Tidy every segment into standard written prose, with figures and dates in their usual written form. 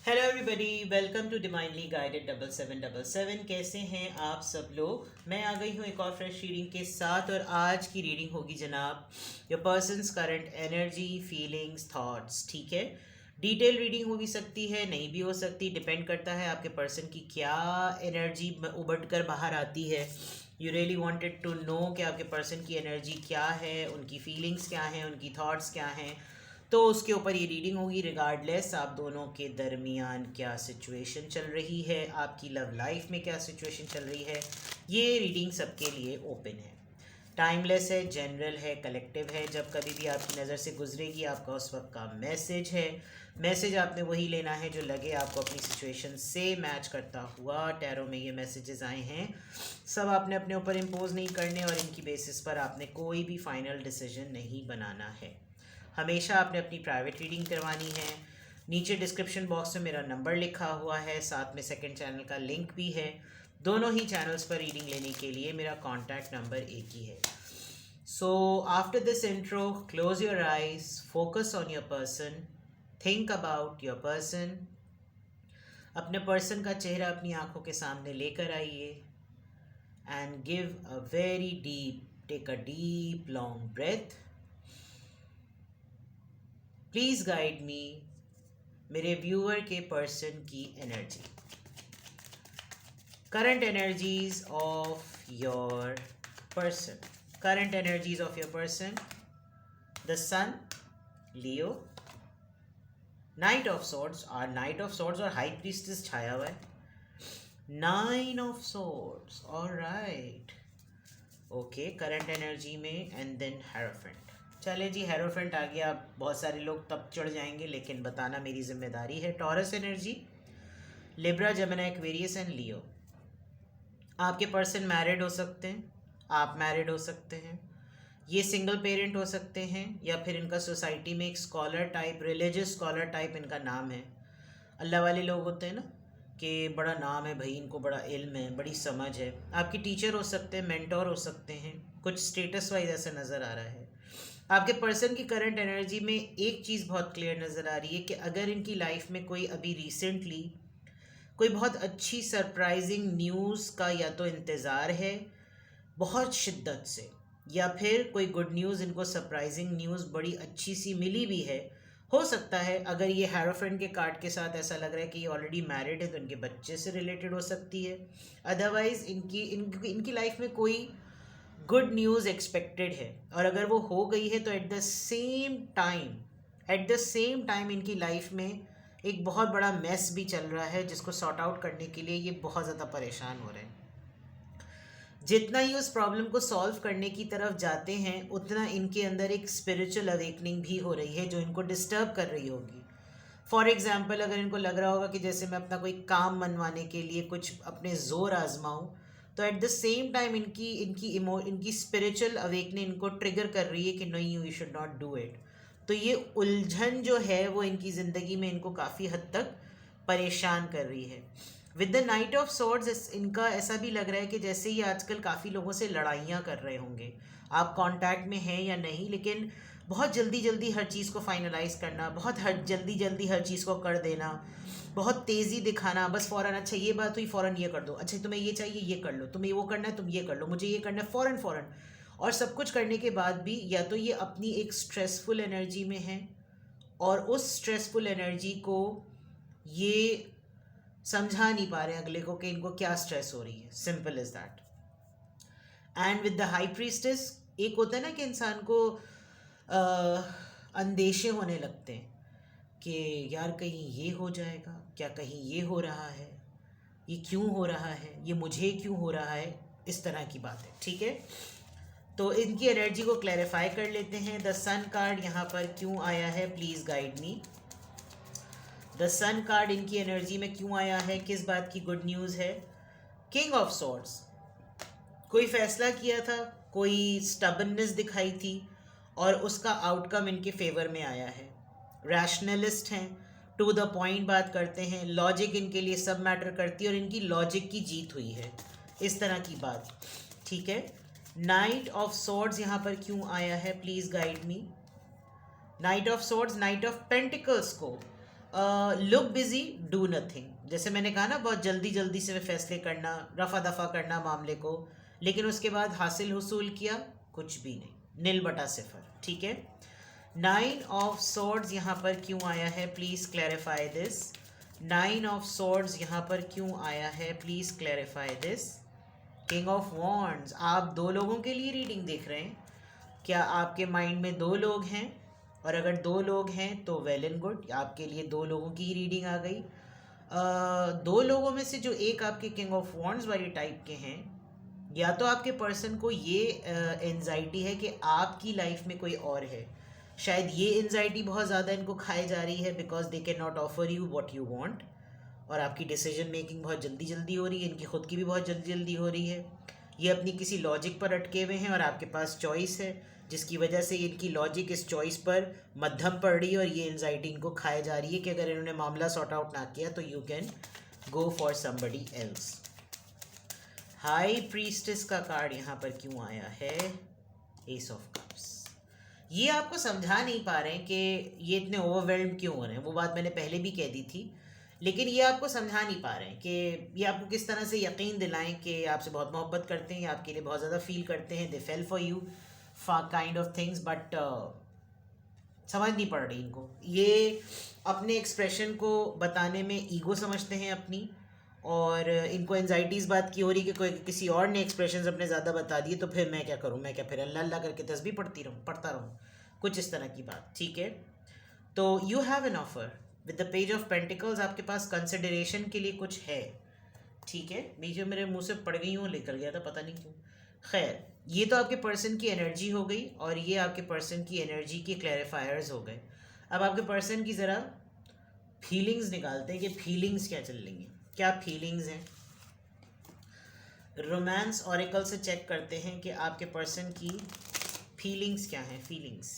Hello everybody, welcome to divinely guided 7777। कैसे हैं आप सब लोग। मैं आ गई हूँ एक और फ्रेश रीडिंग के साथ और आज की रीडिंग होगी जनाब your persons current energy feelings thoughts. ठीक है, डिटेल रीडिंग हो भी सकती है, नहीं भी हो सकती, डिपेंड करता है आपके पर्सन की क्या एनर्जी उबट कर बाहर आती है। You really wanted to know कि आपके पर्सन की एनर्जी क्या है, उनकी फीलिंग्स क्या हैं, उनकी थॉट्स क्या हैं, तो उसके ऊपर ये रीडिंग होगी। रिगार्डलेस आप दोनों के दरमियान क्या सिचुएशन चल रही है, आपकी लव लाइफ में क्या सिचुएशन चल रही है, ये रीडिंग सबके लिए ओपन है, टाइमलेस है, जनरल है, कलेक्टिव है। जब कभी भी आपकी नज़र से गुजरेगी आपका उस वक्त का मैसेज है। मैसेज आपने वही लेना है जो लगे आपको अपनी सिचुएशन से मैच करता हुआ। टैरो में ये मैसेजेस आए हैं, सब आपने अपने ऊपर इम्पोज नहीं करने और इनकी बेसिस पर आपने कोई भी फाइनल डिसीजन नहीं बनाना है। हमेशा आपने अपनी प्राइवेट रीडिंग करवानी है। नीचे डिस्क्रिप्शन बॉक्स में मेरा नंबर लिखा हुआ है, साथ में सेकंड चैनल का लिंक भी है। दोनों ही चैनल्स पर रीडिंग लेने के लिए मेरा कॉन्टैक्ट नंबर एक ही है। So after this intro, close your eyes, focus on your person, think about your person. अपने पर्सन का चेहरा अपनी आंखों के सामने लेकर आइए and give a very deep, take a deep long breath. Please guide me मेरे व्यूअर के पर्सन की energy, current energies of your person, current energies of your person. The sun, Leo, knight of swords, और knight of swords और high priestess छाया हुआ है, nine of swords, alright, okay, current energy में, and then hierophant. चले जी, hierophant आ गया। बहुत सारे लोग तब चढ़ जाएंगे लेकिन बताना मेरी जिम्मेदारी है। Taurus energy, Libra, Gemini, Aquarius and Leo. आपके पर्सन मैरिड हो सकते हैं, आप मैरिड हो सकते हैं, ये सिंगल पेरेंट हो सकते हैं, या फिर इनका सोसाइटी में एक scholar type, religious scholar type इनका नाम है। अल्लाह वाले लोग होते हैं ना कि बड़ा नाम है भाई, इनको बड़ा इल्म है, बड़ी समझ है। आपकी टीचर हो सकते हैं, मेंटोर हो सकते हैं, कुछ स्टेटस वाइज ऐसा नज़र आ रहा है। आपके पर्सन की करंट एनर्जी में एक चीज़ बहुत क्लियर नज़र आ रही है कि अगर इनकी लाइफ में कोई अभी रिसेंटली कोई बहुत अच्छी सरप्राइजिंग न्यूज़ का या तो इंतज़ार है बहुत शिद्दत से, या फिर कोई गुड न्यूज़, इनको सरप्राइजिंग न्यूज़ बड़ी अच्छी सी मिली भी है। हो सकता है अगर ये हेरोफेंट के कार्ड के साथ ऐसा लग रहा है कि ये ऑलरेडी मैरिड है तो इनके बच्चे से रिलेटेड हो सकती है। अदरवाइज़ इनकी लाइफ में कोई गुड न्यूज़ एक्सपेक्टेड है, और अगर वो हो गई है तो एट द सेम टाइम इनकी लाइफ में एक बहुत बड़ा मेस भी चल रहा है जिसको सॉर्ट आउट करने के लिए ये बहुत ज़्यादा परेशान हो रहे हैं। जितना ही उस प्रॉब्लम को सॉल्व करने की तरफ जाते हैं उतना इनके अंदर एक स्पिरिचुअल अवेकनिंग भी हो रही है जो इनको डिस्टर्ब कर रही होगी। फॉर एग्जाम्पल, अगर इनको लग रहा होगा कि जैसे मैं अपना कोई काम मनवाने के लिए कुछ अपने ज़ोर आजमाऊं, तो एट द सेम टाइम इनकी स्पिरिचुअल अवेकनिंग इनको ट्रिगर कर रही है कि नहीं, you should not do it. तो ये उलझन जो है वो इनकी ज़िंदगी में इनको काफ़ी हद तक परेशान कर रही है। With the night of swords इनका ऐसा भी लग रहा है कि जैसे ये आजकल काफ़ी लोगों से लड़ाइयाँ कर रहे होंगे। आप कांटेक्ट में हैं या नहीं, लेकिन बहुत जल्दी जल्दी हर चीज़ को फाइनलाइज करना, बहुत जल्दी जल्दी हर चीज़ को कर देना, बहुत तेज़ी दिखाना, बस फ़ौरन, अच्छा ये बात हुई फ़ौरन ये कर दो, अच्छा तुम्हें ये चाहिए ये कर लो, तुम्हें वो करना है तुम ये कर लो, मुझे ये करना है, फ़ौरन फ़ौरन। और सब कुछ करने के बाद भी या तो ये अपनी एक स्ट्रेसफुल एनर्जी में है और उस स्ट्रेसफुल एनर्जी को ये समझा नहीं पा रहे अगले को कि इनको क्या स्ट्रेस हो रही है। Simple is that. And with the high priestess, एक होता है ना कि इंसान को अंदेशे होने लगते हैं कि यार कहीं ये हो जाएगा क्या, कहीं ये हो रहा है, ये क्यों हो रहा है, ये मुझे क्यों हो रहा है, इस तरह की बात है। ठीक है, तो इनकी एनर्जी को क्लैरिफाई कर लेते हैं। द सन कार्ड यहाँ पर क्यों आया है, please guide me. The sun card इनकी एनर्जी में क्यों आया है, किस बात की गुड न्यूज़ है। किंग ऑफ सॉर्ड्स, कोई फैसला किया था, कोई स्टबननेस दिखाई थी और उसका आउटकम इनके फेवर में आया है। रैशनलिस्ट हैं, टू द पॉइंट बात करते हैं, लॉजिक इनके लिए सब मैटर करती है और इनकी लॉजिक की जीत हुई है, इस तरह की बात। ठीक है, नाइट ऑफ सॉर्ड्स यहाँ पर क्यों आया है, please guide me. Night of swords night of pentacles को लुक बिजी, डू नथिंग। जैसे मैंने कहा ना, बहुत जल्दी जल्दी से फैसले करना, रफा दफा करना मामले को, लेकिन उसके बाद हासिल हुसूल किया कुछ भी नहीं, नील बटा सिफर। ठीक है। 9 ऑफ सॉर्ड्स यहाँ पर क्यों आया है, please clarify this. 9 of swords यहाँ पर क्यों आया है, please clarify this. King of wands, आप दो लोगों के लिए रीडिंग देख रहे हैं। क्या आपके माइंड में दो लोग हैं? और अगर दो लोग हैं तो वेल एंड गुड, आपके लिए दो लोगों की ही रीडिंग आ गई। दो लोगों में से जो एक आपके किंग ऑफ वॉन्ड्स वाली टाइप के हैं, या तो आपके पर्सन को ये एंजाइटी है कि आपकी लाइफ में कोई और है। शायद ये एंजाइटी बहुत ज़्यादा इनको खाई जा रही है because they can not offer you what you want, और आपकी डिसीजन मेकिंग बहुत जल्दी जल्दी हो रही है, इनकी खुद की भी बहुत जल्दी जल्दी हो रही है। ये अपनी किसी लॉजिक पर अटके हुए हैं और आपके पास चॉइस है, जिसकी वजह से इनकी लॉजिक इस चॉइस पर मध्यम पड़ रही है और ये एंजाइटी इनको खाई जा रही है कि अगर इन्होंने मामला सॉर्ट आउट ना किया तो you can go for somebody else. High priestess का कार्ड यहाँ पर क्यों आया है, एस ऑफ कप्स। ये आपको समझा नहीं पा रहे हैं कि ये इतने ओवरवेल्म क्यों हो रहे हैं, वो बात मैंने पहले भी कह दी थी, लेकिन ये आपको समझा नहीं पा रहे हैं कि ये आपको किस तरह से यकीन दिलाएं कि आपसे बहुत मोहब्बत करते हैं, आपके लिए बहुत ज़्यादा फील करते हैं, they fell for you kind of things, but समझ नहीं पड़ रही इनको। ये अपने एक्सप्रेशन को बताने में ईगो समझते हैं अपनी, और इनको एनजाइटी इस बात की हो रही कि कोई किसी और ने एक्सप्रेशंस अपने ज़्यादा बता दिए तो फिर मैं क्या करूँ, मैं क्या फिर अल्लाह अल्लाह करके तस्बीह पढ़ता रहूँ, कुछ इस तरह की बात। ठीक है। तो you have an offer with the page of pentacles, आपके पास कंसिडरेशन के लिए कुछ है। ठीक है। बीच में मेरे मुंह से पड़ गई हूँ, निकल गया था पता नहीं क्यों। खैर, ये तो आपके पर्सन की एनर्जी हो गई और ये आपके पर्सन की एनर्जी के क्लैरिफायर्स हो गए। अब आपके पर्सन की ज़रा फीलिंग्स निकालते हैं कि फीलिंग्स क्या चल रही हैं, क्या फीलिंग्स हैं। रोमांस ऑरिकल से चेक करते हैं कि आपके पर्सन की फीलिंग्स क्या हैं। Feelings,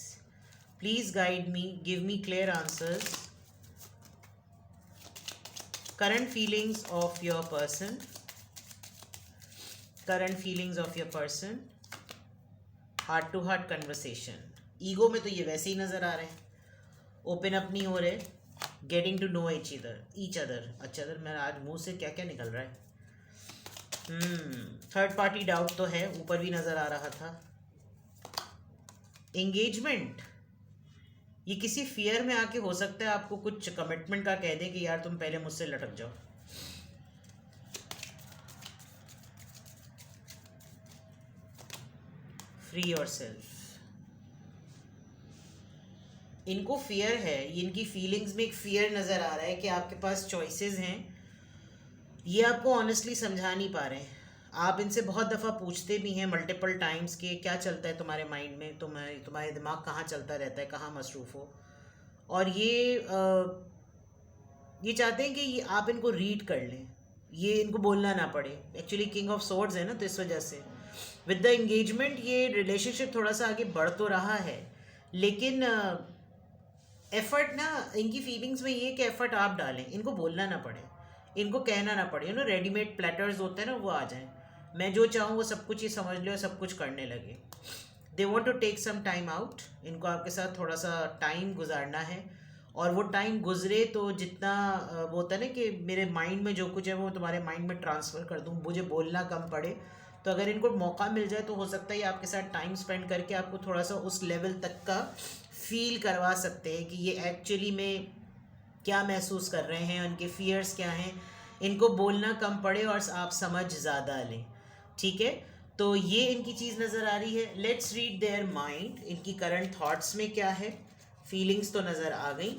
please guide me, give me clear answers. Current feelings of your person, current feelings of your person, heart to heart conversation. Ego में तो ये वैसे ही नज़र आ रहे हैं, ओपन अप नहीं हो रहे, getting to know each other. अच्छा, मेरा आज मुंह से क्या क्या निकल रहा है। थर्ड पार्टी डाउट तो है, ऊपर भी नज़र आ रहा था। एंगेजमेंट, ये किसी फियर में आके हो सकता है आपको कुछ कमिटमेंट का कह दे कि यार तुम पहले मुझसे लटक जाओ। फ्री योरसेल्फ, इनको फियर है, इनकी फीलिंग्स में एक फियर नज़र आ रहा है कि आपके पास चॉइसेस हैं। ये आपको ऑनेस्टली समझा नहीं पा रहे हैं। आप इनसे बहुत दफ़ा पूछते भी हैं मल्टीपल टाइम्स कि क्या चलता है तुम्हारे माइंड में, तुम्हारे दिमाग कहाँ चलता रहता है, कहाँ मसरूफ़ हो। और ये चाहते हैं कि ये आप इनको रीड कर लें, ये इनको बोलना ना पड़े। एक्चुअली किंग ऑफ सोर्ड्स है ना, तो इस वजह से विद द एंगेजमेंट ये रिलेशनशिप थोड़ा सा आगे बढ़ तो रहा है, लेकिन एफर्ट ना, इनकी फीलिंग्स में ये कि एफर्ट आप डालें, इनको बोलना ना पड़े, इनको कहना ना पड़े। रेडीमेड प्लेटर्स होते हैं ना, वो आ जाएं, मैं जो चाहूँ वो सब कुछ ही समझ लो, सब कुछ करने लगे। They want to take some time out, इनको आपके साथ थोड़ा सा टाइम गुजारना है, और वो टाइम गुजरे तो जितना वो होता है ना कि मेरे माइंड में जो कुछ है वो तुम्हारे माइंड में ट्रांसफ़र कर दूँ, मुझे बोलना कम पड़े। तो अगर इनको मौका मिल जाए तो हो सकता है ये आपके साथ टाइम स्पेंड करके आपको थोड़ा सा उस लेवल तक का फील करवा सकते हैं कि ये एक्चुअली में क्या महसूस कर रहे हैं, उनके फियर्स क्या हैं, इनको बोलना कम पड़े और आप समझ ज़्यादा लें। ठीक है। तो ये इनकी चीज़ नज़र आ रही है। लेट्स रीड देयर माइंड, इनकी करंट थॉट्स में क्या है। फीलिंग्स तो नज़र आ गई,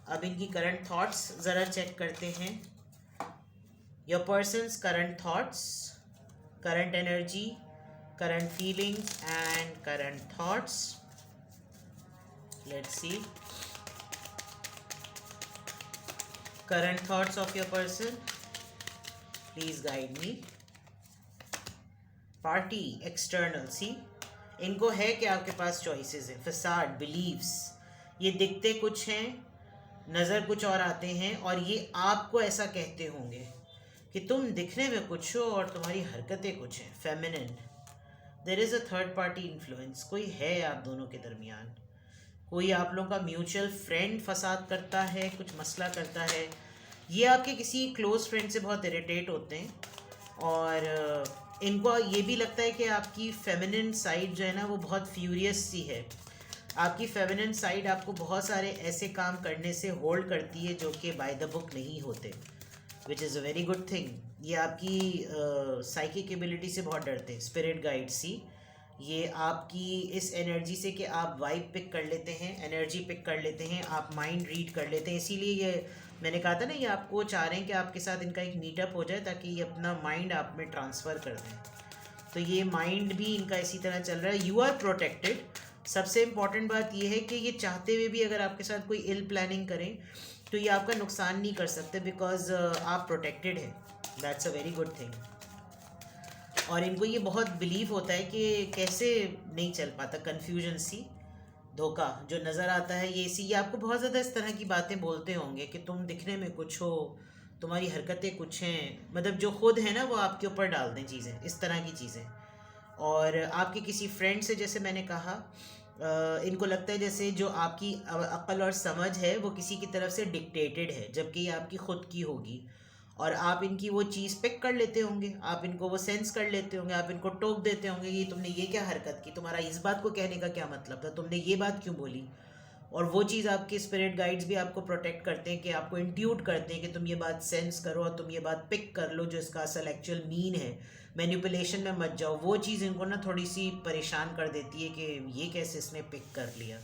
अब इनकी करंट थॉट्स ज़रा चेक करते हैं। Your person's current thoughts, current energy, current feelings and current thoughts. Let's see current thoughts of your person, please guide me. Party external, see इनको है कि आपके पास चॉइसेस हैं। फसाड, बिलीव्स, ये दिखते कुछ हैं, नज़र कुछ और आते हैं, और ये आपको ऐसा कहते होंगे कि तुम दिखने में कुछ हो और तुम्हारी हरकतें कुछ हैं, feminine. There is a third party influence, कोई है आप दोनों के दरमियान, कोई आप लोगों का म्यूचुअल फ्रेंड फसाद करता है, कुछ मसला करता है, ये आपके किसी क्लोज फ्रेंड से बहुत इरिटेट होते हैं। और इनको ये भी लगता है कि आपकी फेमिनिन साइड जो है ना वो बहुत फ्यूरियस सी है। आपकी फेमिनिन साइड आपको बहुत सारे ऐसे काम करने से होल्ड करती है जो कि बाय द बुक नहीं होते, which is a very good thing. ये आपकी साइकिक एबिलिटी से बहुत डरते हैं, स्पिरिट गाइड सी। ये आपकी इस एनर्जी से कि आप वाइब पिक कर लेते हैं, एनर्जी पिक कर लेते हैं, आप माइंड रीड कर लेते हैं। इसीलिए ये मैंने कहा था ना, ये आपको चाह रहे हैं कि आपके साथ इनका एक मीटअप हो जाए ताकि ये अपना माइंड आप में ट्रांसफ़र कर दें। तो ये माइंड भी इनका इसी तरह चल रहा है। You are protected. सबसे इम्पॉर्टेंट बात ये है कि ये चाहते हुए भी अगर आपके साथ कोई इल प्लानिंग करें तो ये आपका नुकसान नहीं कर सकते, बिकॉज आप प्रोटेक्टेड हैं। That's a very good thing. और इनको ये बहुत बिलीव होता है कि कैसे नहीं चल पाता, कन्फ्यूजन सी, धोखा जो नज़र आता है ये आपको बहुत ज़्यादा इस तरह की बातें बोलते होंगे कि तुम दिखने में कुछ हो, तुम्हारी हरकतें कुछ हैं, मतलब जो खुद है ना वो आपके ऊपर डाल दें चीज़ें, इस तरह की चीज़ें। और आपके किसी फ्रेंड से, जैसे मैंने कहा, इनको लगता है जैसे जो आपकी अक्ल और समझ है वो किसी की तरफ से डिक्टेटेड है, जबकि ये आपकी खुद की होगी। और आप इनकी वो चीज़ पिक कर लेते होंगे, आप इनको वो सेंस कर लेते होंगे, आप इनको टोक देते होंगे कि तुमने ये क्या हरकत की, तुम्हारा इस बात को कहने का क्या मतलब था, तुमने ये बात क्यों बोली। और वो चीज़ आपके स्पिरिट गाइड्स भी आपको प्रोटेक्ट करते हैं कि आपको इंट्यूट करते हैं कि तुम ये बात सेंस करो और तुम ये बात पिक कर लो जो इसका असल एक्चुअल मीन है। मैनिपुलेशन में मत जाओ। वो चीज़ इनको ना थोड़ी सी परेशान कर देती है कि ये कैसे इसने पिक कर लिया।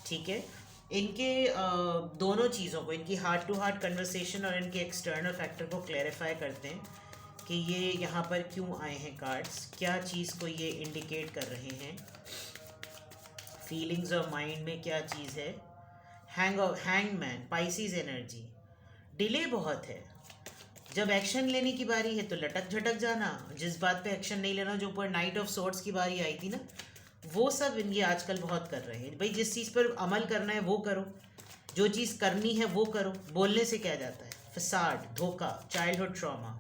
ठीक है, इनके दोनों चीज़ों को, इनकी हार्ट टू हार्ट कन्वर्सेशन और इनके एक्सटर्नल फैक्टर को क्लैरिफाई करते हैं कि ये यहाँ पर क्यों आए हैं कार्ड्स, क्या चीज़ को ये इंडिकेट कर रहे हैं, फीलिंग्स और माइंड में क्या चीज़ है। हैंगमैन, पाइसिस एनर्जी, डिले बहुत है। जब एक्शन लेने की बारी है तो लटक झटक जाना, जिस बात पे एक्शन नहीं लेना, जो ऊपर नाइट ऑफ सोर्ट्स की बारी आई थी ना, वो सब ये आजकल बहुत कर रहे हैं। भाई जिस चीज़ पर अमल करना है वो करो, जो चीज़ करनी है वो करो, बोलने से क्या जाता है। फसाड, धोखा, childhood trauma,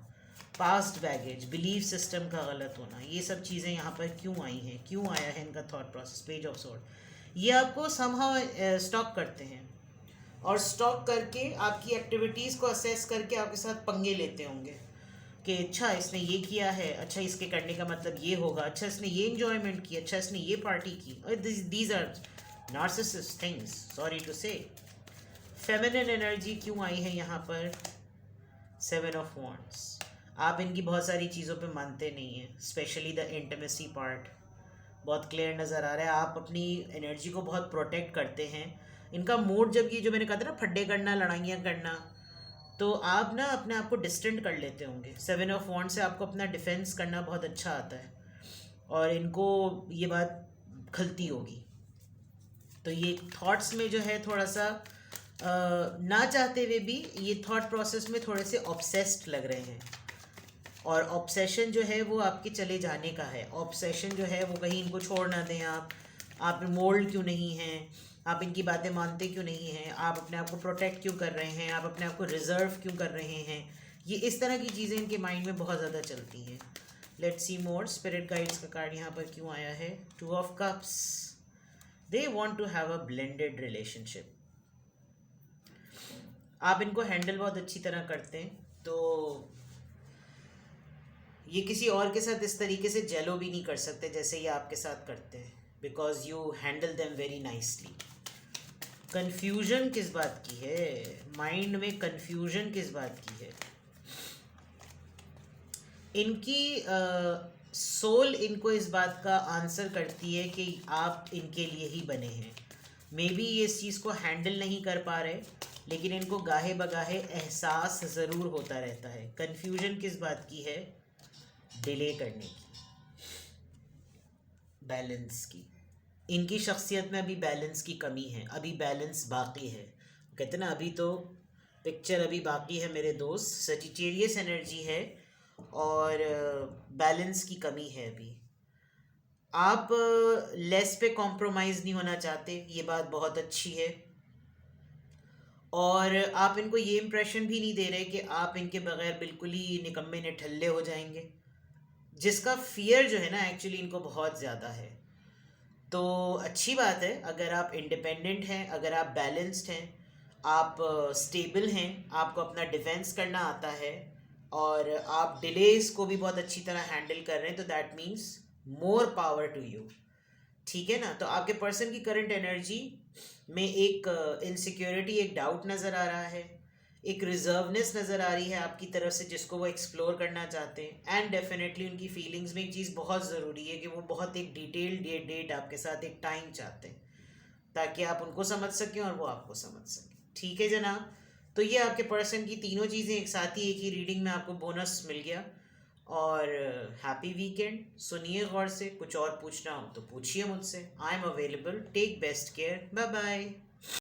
past baggage, belief system का गलत होना, ये सब चीज़ें यहाँ पर क्यों आई हैं, क्यों आया है इनका thought process. Page of sword ये आपको समहाउ स्टॉक करते हैं, और स्टॉक करके आपकी एक्टिविटीज़ को असेस करके आपके साथ पंगे लेते होंगे कि अच्छा इसने ये किया है, अच्छा इसके करने का मतलब ये होगा, अच्छा इसने ये इन्जॉयमेंट की, अच्छा इसने ये पार्टी की। These are narcissist things, sorry to say. Feminine energy क्यों आई है यहाँ पर, 7 ऑफ वॉन्ड्स। आप इनकी बहुत सारी चीज़ों पे मानते नहीं हैं, स्पेशली द इंटीमेसी पार्ट बहुत क्लियर नज़र आ रहा है। आप अपनी एनर्जी को बहुत प्रोटेक्ट करते हैं। इनका मूड, जब ये जो मैंने कहा था ना फड्डे करना, लड़ाइयाँ करना, तो आप ना अपने आप को डिस्टेंट कर लेते होंगे। 7 ऑफ वॉन्ड से आपको अपना डिफेंस करना बहुत अच्छा आता है, और इनको ये बात खलती होगी। तो ये थॉट्स में जो है थोड़ा सा ना चाहते हुए भी ये थॉट प्रोसेस में थोड़े से ऑब्सेस्ड लग रहे हैं। और ऑब्सेशन जो है वो आपके चले जाने का है। ऑब्सेशन जो है वो कहीं इनको छोड़ ना दें। आप मोल्ड क्यों नहीं हैं, आप इनकी बातें मानते क्यों नहीं हैं, आप अपने आप को प्रोटेक्ट क्यों कर रहे हैं, आप अपने आप को रिजर्व क्यों कर रहे हैं। ये इस तरह की चीज़ें इनके माइंड में बहुत ज़्यादा चलती हैं। Let's see more. Spirit guides का कार्ड यहाँ पर क्यों आया है, 2 of cups. They want to have a blended relationship. आप इनको हैंडल बहुत अच्छी तरह करते हैं, तो ये किसी और के साथ इस तरीके से जेलो भी नहीं कर सकते जैसे ये आपके साथ करते हैं, because you handle them very nicely. Confusion किस बात की है, माइंड में कन्फ्यूजन किस बात की है। इनकी सोल इनको इस बात का आंसर करती है कि आप इनके लिए ही बने हैं। मे बी ये इस चीज़ को हैंडल नहीं कर पा रहे, लेकिन इनको गाहे बगाहे एहसास ज़रूर होता रहता है। कन्फ्यूजन किस बात की है, डिले करने की, बैलेंस की। इनकी शख्सियत में अभी बैलेंस की कमी है, अभी बैलेंस बाकी है। कहते ना अभी तो पिक्चर अभी बाकी है मेरे दोस्त। सजिटेरियस एनर्जी है और बैलेंस की कमी है अभी। आप लेस पे कॉम्प्रोमाइज़ नहीं होना चाहते, ये बात बहुत अच्छी है। और आप इनको ये इम्प्रेशन भी नहीं दे रहे कि आप इनके बगैर बिल्कुल ही निकम्मे निठल्ले हो जाएंगे, जिसका फियर जो है ना एक्चुअली इनको बहुत ज़्यादा है। तो अच्छी बात है, अगर आप इंडिपेंडेंट हैं, अगर आप बैलेंस्ड हैं, आप स्टेबल हैं, आपको अपना डिफेंस करना आता है और आप डिलेस को भी बहुत अच्छी तरह हैंडल कर रहे हैं, तो that means more power to you. ठीक है ना। तो आपके पर्सन की करंट एनर्जी में एक इनसिक्योरिटी, एक डाउट नज़र आ रहा है, एक रिजर्वनेस नज़र आ रही है आपकी तरफ से जिसको वो एक्सप्लोर करना चाहते हैं। एंड डेफिनेटली उनकी फीलिंग्स में एक चीज़ बहुत ज़रूरी है कि वो बहुत एक डिटेल्ड डेट आपके साथ एक टाइम चाहते हैं ताकि आप उनको समझ सकें और वो आपको समझ सकें। ठीक है जनाब। तो ये आपके पर्सन की तीनों चीज़ें एक साथ ही एक ही रीडिंग में आपको बोनस मिल गया। और हैप्पी वीकेंड। सुनिए गौर से, कुछ और पूछना हो तो पूछिए मुझसे। I am available. Take best care. Bye bye.